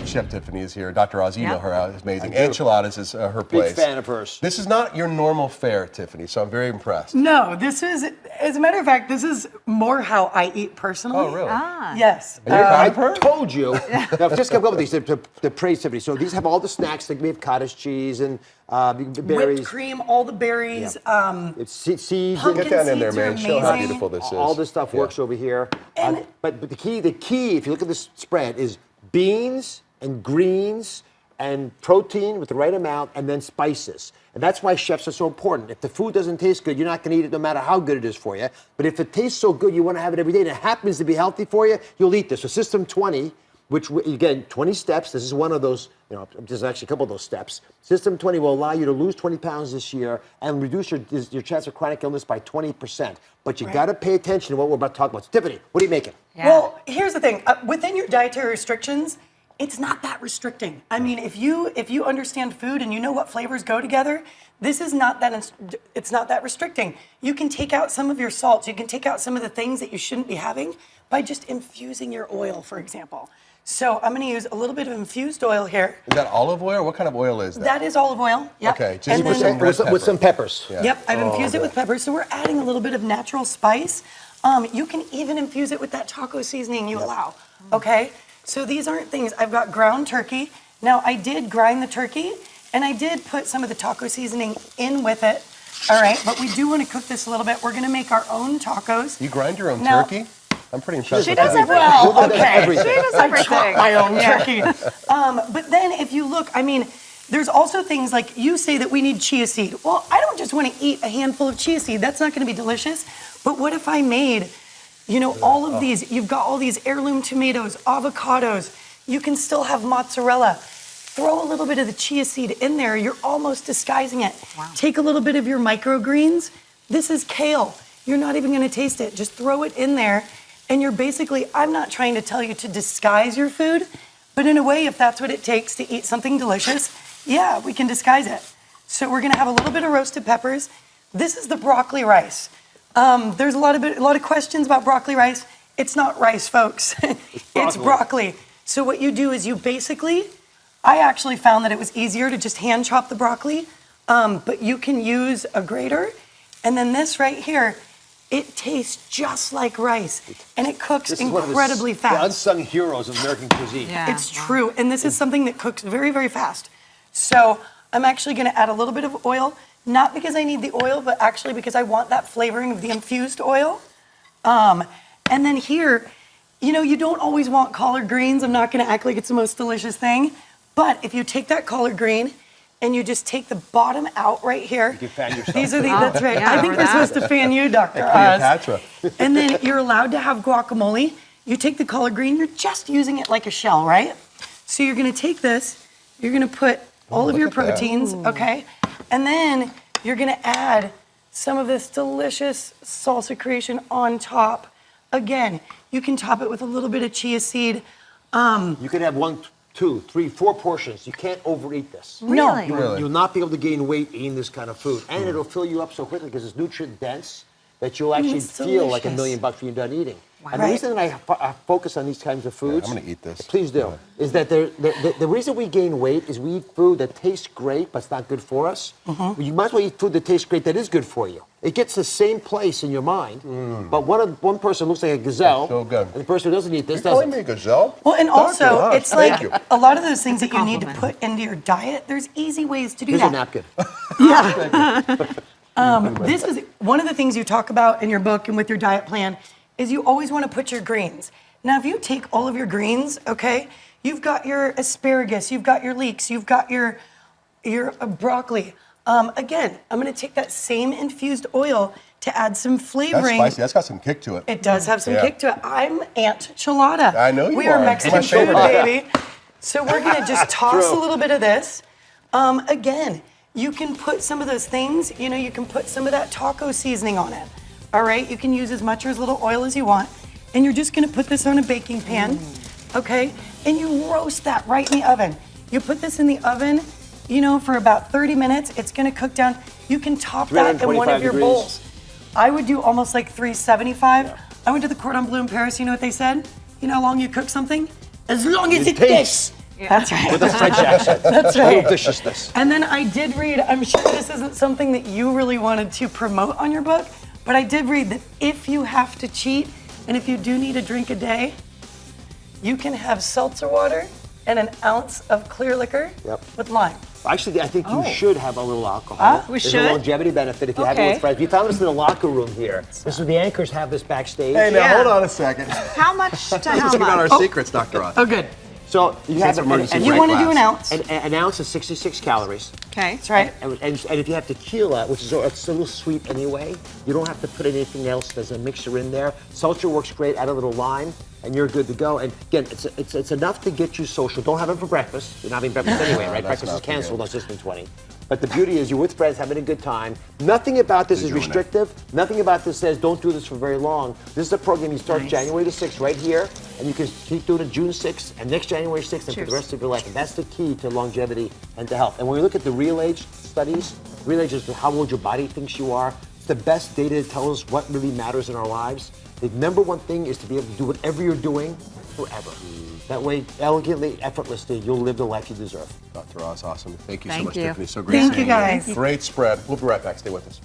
Chef Tiffany is here. Dr. Oz, you know her, is amazing. Enchiladas is her place. Big fan of hers. This is not your normal fare, Tiffany, so I'm very impressed. No, this is, as a matter of fact, this is more how I eat personally. Oh, really? Yes. Are you proud of her? I told you. Now, just come up with these to praise Tiffany. So these have all the snacks. Like we have cottage cheese and berries. Whipped cream, all the berries. It's seeds. Pumpkin Get down in there, seeds are man. Show how amazing. beautiful this is. All this stuff works over here. But the key, if you look at this spread, is beans and greens and protein with the right amount, and then spices. And that's why chefs are so important. If the food doesn't taste good, you're not going to eat it no matter how good it is for you. But if it tastes so good, you want to have it every day, and it happens to be healthy for you, you'll eat this. So System 20, which, again, 20 steps. This is one of those, there's actually a couple of those steps. System 20 will allow you to lose 20 pounds this year and reduce your chance of chronic illness by 20%. But you got to pay attention to what we're about to talk about. So, Tiffany, what are you making? Yeah. Well, here's the thing. Within your dietary restrictions, it's not that restricting. I mean, if you understand food and you know what flavors go together, this is not that, it's not that restricting. You can take out some of your salts. You can take out some of the things that you shouldn't be having by just infusing your oil, for example. So I'm going to use a little bit of infused oil here. Is that olive oil? What kind of oil is that? That is olive oil. Yep. Okay, just and with then, some red pepper. With some peppers. Yeah. Yep, I've infused it with pepper. So we're adding a little bit of natural spice. You can even infuse it with that taco seasoning you allow. Okay? So these aren't things. I've got ground turkey. Now I did grind the turkey and I did put some of the taco seasoning in with it. All right, but we do want to cook this a little bit. We're going to make our own tacos. You grind your own Now- turkey? I'm pretty impressed She with does that. everything. Well, okay. She does everything. My own turkey. But then if you look, I mean, there's also things like you say that we need chia seed. Well, I don't just want to eat a handful of chia seed. That's not going to be delicious. But what if I made, all of these, you've got all these heirloom tomatoes, avocados, you can still have mozzarella. Throw a little bit of the chia seed in there. You're almost disguising it. Wow. Take a little bit of your microgreens. This is kale. You're not even going to taste it. Just throw it in there. And you're basically, I'm not trying to tell you to disguise your food, but in a way, if that's what it takes to eat something delicious, yeah, we can disguise it. So we're gonna have a little bit of roasted peppers. This is the broccoli rice. There's a lot of questions about broccoli rice. It's not rice, folks. It's broccoli. So what you do is I actually found that it was easier to just hand chop the broccoli, but you can use a grater. And then this right here, it tastes just like rice, and it cooks incredibly The fast. unsung heroes of American cuisine. Yeah. It's true, and this is something that cooks very, very fast. So I'm actually going to add a little bit of oil, not because I need the oil, but actually because I want that flavoring of the infused oil. And then here, you don't always want collard greens. I'm not going to act like it's the most delicious thing, but if you take that collard green and you just take the bottom out right here. You can fan yourself. These are that's right. Yeah, I think or they're that. supposed to fan you, Dr. Oz. Cleopatra. And then you're allowed to have guacamole. You take the collard green, you're just using it like a shell, right? So you're gonna take this, you're gonna put all of your look at that. proteins, okay? And then you're gonna add some of this delicious salsa creation on top. Again, you can top it with a little bit of chia seed. You can have 1, 2, 3, 4 portions. You can't overeat this. Really? Really? You'll not be able to gain weight eating this kind of food. And it'll fill you up so quickly because it's nutrient dense that you'll actually it's feel like $1 delicious. million bucks when you're done eating. Wow. And the Right. reason that I focus on these kinds of foods, I'm gonna eat this. Please do. Is that the reason we gain weight is we eat food that tastes great but it's not good for us. You might as well eat food that tastes great that is good for you. It gets the same place in your mind, but one person looks like a gazelle, So good. and the person who doesn't eat this You calling doesn't. me a gazelle? Well, and also, Dr. Oz, it's thank like you. a lot of those things that you need to compliment. put into your diet, there's easy ways to do Here's a that. napkin. This is one of the things you talk about in your book and with your diet plan is you always want to put your greens. Now, if you take all of your greens, okay, you've got your asparagus, you've got your leeks, you've got your broccoli. Again, I'm going to take that same infused oil to add some That's flavoring. spicy. That's got some kick to it. It does have some Yeah. kick to it. I'm Aunt Chelada. I know you We are. are It's Mexican my favorite. food, baby. So we're going to just toss a little bit of this. Again, you can put some of those things, you can put some of that taco seasoning on it. All right, you can use as much or as little oil as you want. And you're just gonna put this on a baking pan, okay? And you roast that right in the oven. You put this in the oven, for about 30 minutes. It's gonna cook down. You can top that in one of 325 your degrees. bowls. I would do almost like 375. I went to the Cordon Bleu in Paris, you know what they said? You know how long you cook something? As long as it takes. That's right. With a French accent. That's A right. little viciousness. And then I did read, I'm sure this isn't something that you really wanted to promote on your book, but I did read that if you have to cheat and if you do need a drink a day, you can have seltzer water and an ounce of clear liquor with lime. Actually, I think you should have a little alcohol. We There's should? a longevity benefit if you have it with friends. We found this in the locker room here. This is the anchors have this backstage. Hey, now Yeah. hold on a second. How much to how Let's think about much? our secrets, Dr. Oz. Oh, good. So you have emergency You break want to do glass. an ounce. an ounce is 66 calories. Okay. That's right. And if you have tequila, which is it's a little sweet anyway, you don't have to put anything else. There's a mixture in there. Seltzer works great. Add a little lime, and you're good to go. And again, it's enough to get you social. Don't have it for breakfast. You're not having breakfast anyway, right? that's Breakfast is not canceled good. on System 20. But the beauty is you're with friends, having a good time. Nothing about this is Enjoying it. restrictive. Nothing about this says don't do this for very long. This is a program you start January the 6th right here, and you can keep doing it June 6th and next January 6th and for the rest of your life. And that's the key to longevity and to health. And when we look at the real age studies, real age is how old your body thinks you are. It's the best data to tell us what really matters in our lives. The number one thing is to be able to do whatever you're doing forever. That way, elegantly, effortlessly, you'll live the life you deserve. Dr. Oz, awesome. Thank you so Thank much, you. Tiffany. So great Thank seeing you, guys. Great spread. We'll be right back. Stay with us.